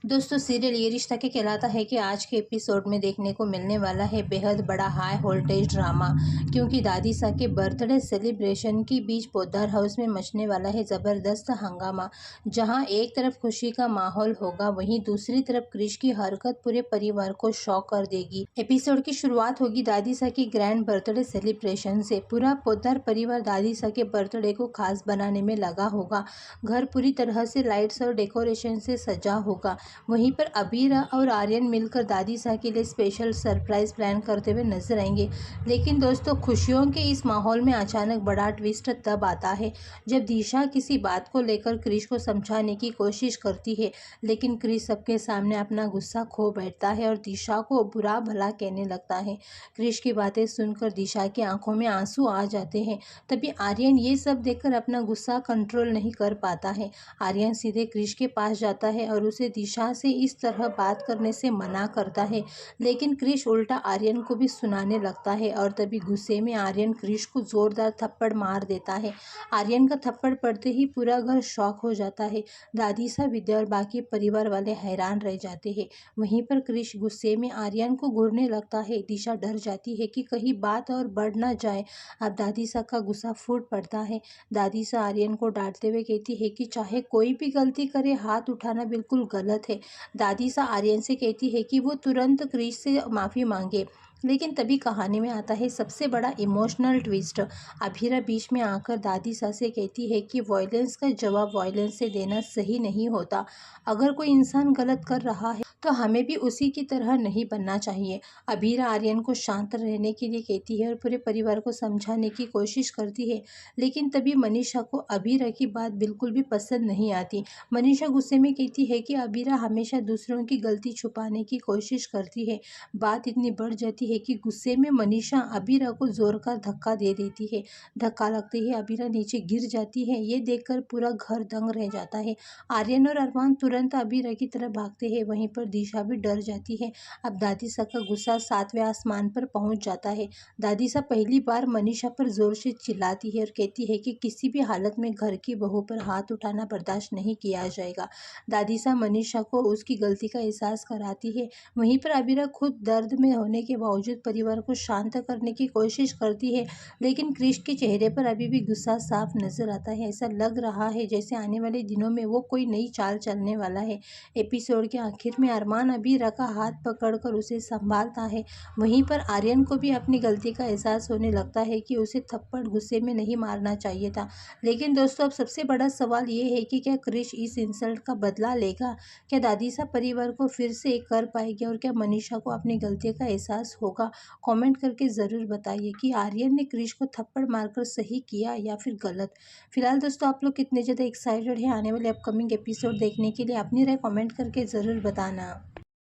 दोस्तों सीरियल ये रिश्ता क्या कहलाता है कि आज के एपिसोड में देखने को मिलने वाला है बेहद बड़ा हाई वोल्टेज ड्रामा। क्योंकि दादी सा के बर्थडे सेलिब्रेशन के बीच पोद्दार हाउस में मचने वाला है ज़बरदस्त हंगामा। जहां एक तरफ खुशी का माहौल होगा, वहीं दूसरी तरफ क्रिश की हरकत पूरे परिवार को शॉक कर देगी। एपिसोड की शुरुआत होगी दादी सा की ग्रैंड बर्थडे सेलिब्रेशन से। पूरा पोद्दार परिवार दादी सा के बर्थडे को खास बनाने में लगा होगा। घर पूरी तरह से लाइट्स और डेकोरेशन से सजा होगा। वहीं पर अबीरा और आर्यन मिलकर दादी सा के लिए स्पेशल सरप्राइज प्लान करते हुए नजर आएंगे। लेकिन दोस्तों खुशियों के इस माहौल में अचानक बड़ा ट्विस्ट तब आता है जब दिशा किसी बात को लेकर क्रिश को समझाने की कोशिश करती है, लेकिन क्रिश सबके सामने अपना गुस्सा खो बैठता है और दिशा को बुरा भला कहने लगता है। क्रिश की बातें सुनकर दिशा की आंखों में आंसू आ जाते हैं। तभी आर्यन ये सब देखकर अपना गुस्सा कंट्रोल नहीं कर पाता है। आर्यन सीधे क्रिश के पास जाता है और उसे दिशा से इस तरह बात करने से मना करता है, लेकिन क्रिश उल्टा आर्यन को भी सुनाने लगता है और तभी गुस्से में आर्यन क्रिश को जोरदार थप्पड़ मार देता है। आर्यन का थप्पड़ पड़ते ही पूरा घर शॉक हो जाता है। दादी सा, विद्या और बाकी परिवार वाले हैरान रह जाते हैं। वहीं पर क्रिश गुस्से में आर्यन को घूरने लगता है। दिशा डर जाती है कि कहीं बात और बढ़ ना जाए। अब दादी सा का गुस्सा फूट पड़ता है। दादी सा आर्यन को डांटते हुए कहती है कि चाहे कोई भी गलती करे, हाथ उठाना बिल्कुल गलत है। दादी सा आर्यन से कहती है कि वो तुरंत क्रिश से माफ़ी मांगे। लेकिन तभी कहानी में आता है सबसे बड़ा इमोशनल ट्विस्ट। अभीरा बीच में आकर दादी सा से कहती है कि वायलेंस का जवाब वायलेंस से देना सही नहीं होता। अगर कोई इंसान गलत कर रहा है तो हमें भी उसी की तरह नहीं बनना चाहिए। अभीरा आर्यन को शांत रहने के लिए कहती है और पूरे परिवार को समझाने की कोशिश करती है, लेकिन तभी मनीषा को अभीरा की बात बिल्कुल भी पसंद नहीं आती। मनीषा गुस्से में कहती है कि अभीरा हमेशा दूसरों की गलती छुपाने की कोशिश करती है। बात इतनी बढ़ जाती है कि गुस्से में मनीषा अभीरा को जोर का धक्का दे देती है। धक्का लगते ही अभीरा नीचे गिर जाती है। ये देखकर पूरा घर दंग रह जाता है। आर्यन और अरमान तुरंत अभीरा की तरफ भागते हैं। वहीं पर दिशा भी डर जाती है। अब दादी सा का गुस्सा 7वें आसमान पर पहुंच जाता है। दादी सा पहली बार मनीषा पर जोर से चिल्लाती है और कहती है कि किसी भी हालत में घर की बहू पर हाथ उठाना बर्दाश्त नहीं किया जाएगा। दादी सा मनीषा को उसकी गलती का एहसास कराती है। वहीं पर अबीरा खुद दर्द में होने के बावजूद परिवार को शांत करने की कोशिश करती है, लेकिन क्रिश के चेहरे पर अभी भी गुस्सा साफ नजर आता है। ऐसा लग रहा है जैसे आने वाले दिनों में वो कोई नई चाल चलने वाला है। एपिसोड के आखिर में अरमान अबीरा का हाथ पकड़कर उसे संभालता है। वहीं पर आर्यन को भी अपनी गलती का एहसास होने लगता है कि उसे थप्पड़ गुस्से में नहीं मारना चाहिए था। लेकिन दोस्तों अब सबसे बड़ा सवाल ये है कि क्या क्रिश इस इंसल्ट का बदला लेगा? क्या दादी सा परिवार को फिर से कर पाएगी और क्या मनीषा को अपनी गलती का एहसास होगा? कमेंट करके ज़रूर बताइए कि आर्यन ने क्रिश को थप्पड़ मारकर सही किया या फिर गलत। फिलहाल दोस्तों आप लोग कितने ज़्यादा एक्साइटेड हैं आने वाले अपकमिंग एपिसोड देखने के लिए? अपनी राय कमेंट करके ज़रूर बताना।